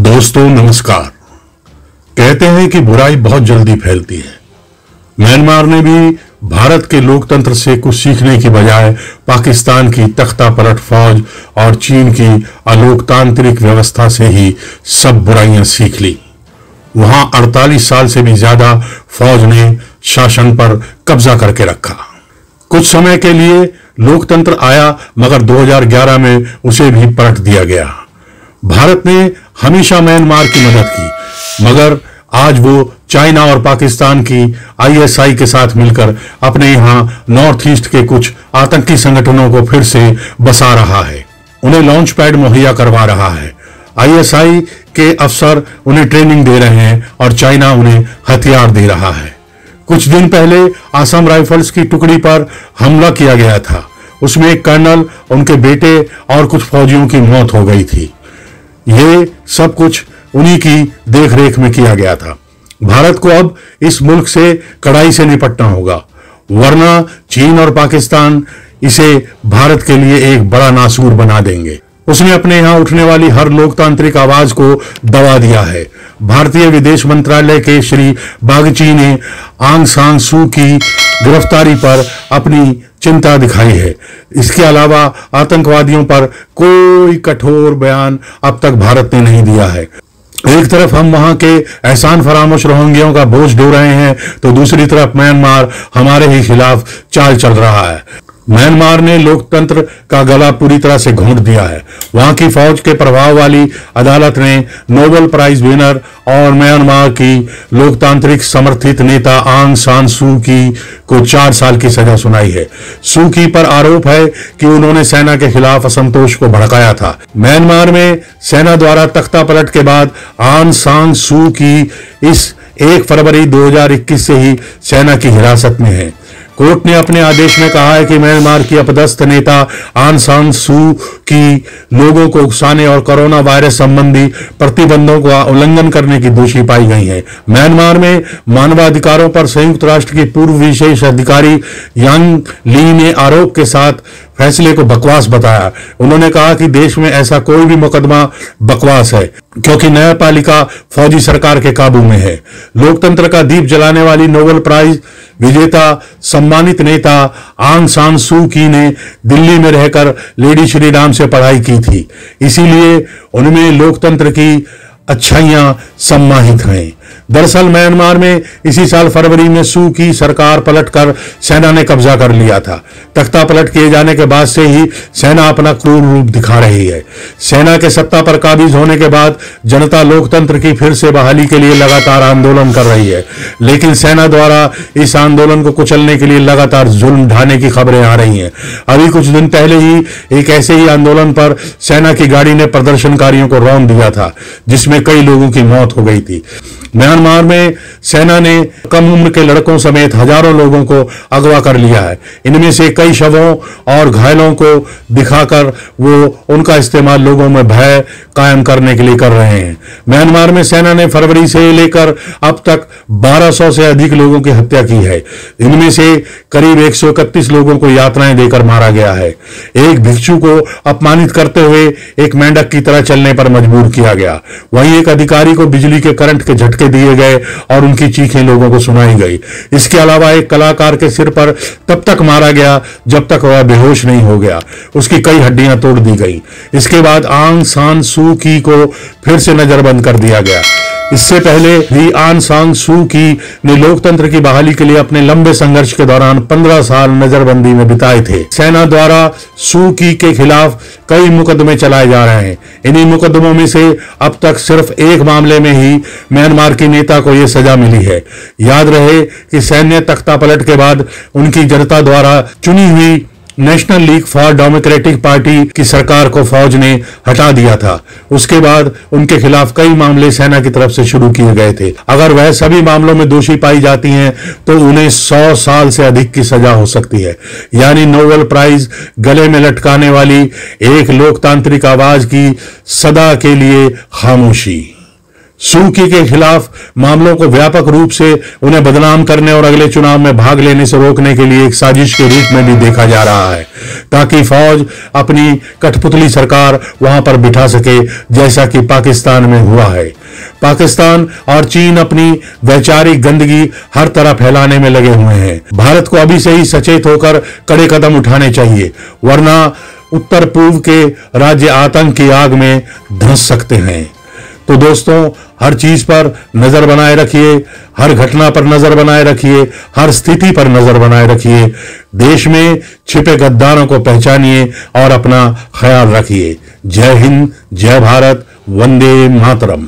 दोस्तों नमस्कार। कहते हैं कि बुराई बहुत जल्दी फैलती है। म्यांमार ने भी भारत के लोकतंत्र से कुछ सीखने की बजाय पाकिस्तान की तख्ता पलट फौज और चीन की अलोकतांत्रिक व्यवस्था से ही सब बुराइयां सीख ली। वहां 48 साल से भी ज्यादा फौज ने शासन पर कब्जा करके रखा। कुछ समय के लिए लोकतंत्र आया, मगर 2011 में उसे भी पलट दिया गया। भारत ने हमेशा म्यांमार की मदद की, मगर आज वो चाइना और पाकिस्तान की आईएसआई के साथ मिलकर अपने यहां नॉर्थ ईस्ट के कुछ आतंकी संगठनों को फिर से बसा रहा है। उन्हें लॉन्च पैड मुहैया करवा रहा है। आईएसआई के अफसर उन्हें ट्रेनिंग दे रहे हैं और चाइना उन्हें हथियार दे रहा है। कुछ दिन पहले आसाम राइफल्स की टुकड़ी पर हमला किया गया था। उसमें एक कर्नल, उनके बेटे और कुछ फौजियों की मौत हो गई थी। ये सब कुछ उन्हीं की देखरेख में किया गया था। भारत को अब इस मुल्क से कड़ाई से निपटना होगा, वरना चीन और पाकिस्तान इसे भारत के लिए एक बड़ा नासूर बना देंगे। उसने अपने यहां उठने वाली हर लोकतांत्रिक आवाज को दबा दिया है। भारतीय विदेश मंत्रालय के श्री बागची ने आंग सान सू की गिरफ्तारी पर अपनी चिंता दिखाई है। इसके अलावा आतंकवादियों पर कोई कठोर बयान अब तक भारत ने नहीं दिया है। एक तरफ हम वहां के एहसान फरामोश रोहिंग्याओं का बोझ ढो रहे हैं, तो दूसरी तरफ म्यांमार हमारे ही खिलाफ चाल चल रहा है। म्यांमार ने लोकतंत्र का गला पूरी तरह से घोंट दिया है। वहां की फौज के प्रभाव वाली अदालत ने नोबेल प्राइज विनर और म्यांमार की लोकतांत्रिक समर्थित नेता आंग सान सू की को 4 साल की सजा सुनाई है। सू की पर आरोप है कि उन्होंने सेना के खिलाफ असंतोष को भड़काया था। म्यांमार में सेना द्वारा तख्ता पलट के बाद आंग सान सू की इस 1 फरवरी 2021 से ही सेना की हिरासत में है। कोर्ट ने अपने आदेश में कहा है कि म्यांमार की अपदस्थ नेता आंग सान सू की लोगों को उकसाने और कोरोना वायरस संबंधी प्रतिबंधों का उल्लंघन करने की दोषी पाई गई है। म्यांमार में मानवाधिकारों पर संयुक्त राष्ट्र की पूर्व विशेष अधिकारी यांग ली ने आरोप के साथ फैसले को बकवास बताया। उन्होंने कहा कि देश में ऐसा कोई भी मुकदमा बकवास है, क्योंकि न्यायपालिका फौजी सरकार के काबू में है। लोकतंत्र का दीप जलाने वाली नोबेल प्राइज विजेता सम्मानित नेता आंग सान सू की ने दिल्ली में रहकर लेडी श्री राम से पढ़ाई की थी, इसीलिए उनमें लोकतंत्र की अच्छाइयां सम्मानित हैं। दरअसल म्यांमार में इसी साल फरवरी में सू की सरकार पलटकर सेना ने कब्जा कर लिया था। तख्ता पलट किए जाने के बाद से ही सेना अपना क्रूर रूप दिखा रही है। सेना के सत्ता पर काबिज होने के बाद जनता लोकतंत्र की फिर से बहाली के लिए लगातार आंदोलन कर रही है, लेकिन सेना द्वारा इस आंदोलन को कुचलने के लिए लगातार जुल्म ढाने की खबरें आ रही हैं। अभी कुछ दिन पहले ही एक ऐसे ही आंदोलन पर सेना की गाड़ी ने प्रदर्शनकारियों को रौंद दिया था, जिसमें कई लोगों की मौत हो गई थी। म्यांमार में सेना ने कम उम्र के लड़कों समेत हजारों लोगों को अगवा कर लिया है। इनमें से कई शवों और घायलों को दिखाकर वो उनका इस्तेमाल लोगों में भय कायम करने के लिए कर रहे हैं। म्यांमार में सेना ने फरवरी से लेकर अब तक 1200 से अधिक लोगों की हत्या की है। इनमें से करीब 131 लोगों को यातनाएं देकर मारा गया है। एक भिक्षु को अपमानित करते हुए एक मेंढक की तरह चलने पर मजबूर किया गया। वहीं एक अधिकारी को बिजली के करंट के झटके दिए गए और उनकी चीखें लोगों को सुनाई गई। इसके अलावा एक कलाकार के सिर पर तब तक मारा गया जब तक वह बेहोश नहीं हो गया। उसकी कई हड्डियां तोड़ दी गई। इसके बाद आंग सान सू की को फिर से नजरबंद कर दिया गया। इससे पहले भी आंग सान सू की ने लोकतंत्र की बहाली के लिए अपने लंबे संघर्ष के दौरान 15 साल नजरबंदी में बिताए थे। सेना द्वारा सू की के खिलाफ कई मुकदमे चलाए जा रहे हैं। इन्हीं मुकदमों में से अब तक सिर्फ एक मामले में ही म्यांमार की नेता को यह सजा मिली है। याद रहे कि सैन्य तख्ता पलट के बाद उनकी जनता द्वारा चुनी हुई national league for democratic party की सरकार को फौज ने हटा दिया था। उसके बाद उनके खिलाफ कई मामले सेना की तरफ से शुरू किए गए थे। अगर वह सभी मामलों में दोषी पाई जाती हैं तो उन्हें 100 साल से अधिक की सजा हो सकती है, यानी नोबेल प्राइज गले में लटकाने वाली एक लोकतांत्रिक आवाज की सदा के लिए खामोशी। सूकी के खिलाफ मामलों को व्यापक रूप से उन्हें बदनाम करने और अगले चुनाव में भाग लेने से रोकने के लिए एक साजिश के रूप में भी देखा जा रहा है, ताकि फौज अपनी कठपुतली सरकार वहां पर बिठा सके, जैसा कि पाकिस्तान में हुआ है। पाकिस्तान और चीन अपनी वैचारिक गंदगी हर तरह फैलाने में लगे हुए हैं। भारत को अभी से ही सचेत होकर कड़े कदम उठाने चाहिए, वरना उत्तर पूर्व के राज्य आतंक की आग में धंस सकते हैं। तो दोस्तों, हर चीज पर नजर बनाए रखिए, हर घटना पर नजर बनाए रखिए, हर स्थिति पर नजर बनाए रखिए। देश में छिपे गद्दारों को पहचानिए और अपना ख्याल रखिए। जय हिंद, जय भारत, वंदे मातरम।